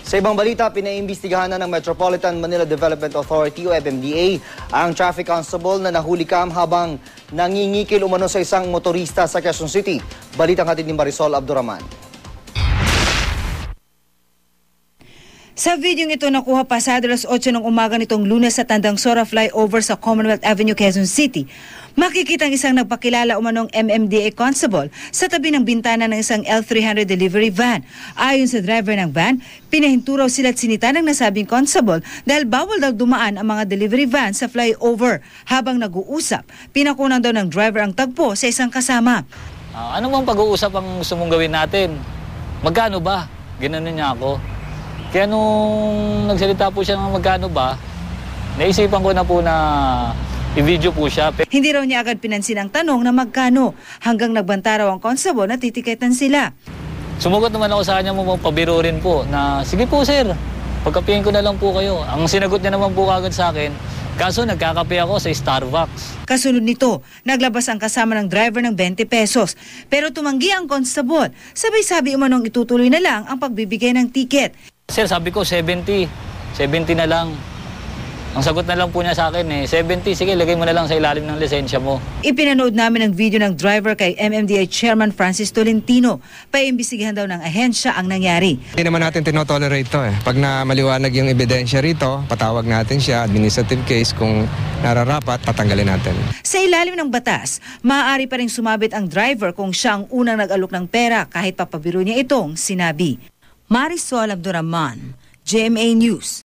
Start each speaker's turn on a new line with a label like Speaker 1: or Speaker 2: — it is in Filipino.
Speaker 1: Sa ibang balita, pinaimbestigahan na ng Metropolitan Manila Development Authority o MMDA ang traffic constable na nahuli kam habang nangingikil umano sa isang motorista sa Quezon City. Balitang hatid ni Marisol Abduraman.
Speaker 2: Sa videong ito nakuha pasado alas 8 ng umaga nitong Lunes sa Tandang Sora flyover sa Commonwealth Avenue, Quezon City. Makikita ang isang nagpakilala umanong MMDA constable sa tabi ng bintana ng isang L300 delivery van. Ayon sa driver ng van, pinahinto raw sila at sinita ng nasabing constable dahil bawal daw dumaan ang mga delivery van sa flyover. Habang nag-uusap, pinakunan daw ng driver ang tagpo sa isang kasama.
Speaker 3: Ano bang pag-uusap ang gusto mong gawin natin? Magkano ba? Ginanon niya ako. Kaya nung nagsalita po siya ng magkano ba, naisipan ko na po na i-video po siya.
Speaker 2: Hindi raw niya agad pinansin ang tanong na magkano hanggang nagbanta raw ang constable na titiketan sila.
Speaker 3: Sumugot naman ako sa kanya mo pabiro rin po na sige po sir, pagkapihin ko na lang po kayo. Ang sinagot niya naman po agad sa akin, kaso nagkakape ako sa Starbucks.
Speaker 2: Kasunod nito, naglabas ang kasama ng driver ng 20 pesos. Pero tumanggi ang constable. Sabay-sabi umanong itutuloy na lang ang pagbibigay ng ticket.
Speaker 3: Sir, sabi ko 70 na lang. Ang sagot na lang po niya sa akin 70, sige lagay mo na lang sa ilalim ng lisensya mo.
Speaker 2: Ipinanood namin ang video ng driver kay MMDA Chairman Francis Tolentino. Paimbestigahan daw ng ahensya ang nangyari.
Speaker 4: Hindi naman natin tinotolerate to Pag na maliwanag yung ebidensya rito, patawag natin siya, administrative case, kung nararapat, tatanggalin natin.
Speaker 2: Sa ilalim ng batas, maaari pa rin sumabit ang driver kung siya ang unang nag-alok ng pera kahit papabiro niya itong sinabi. Marisol Abduraman, GMA News.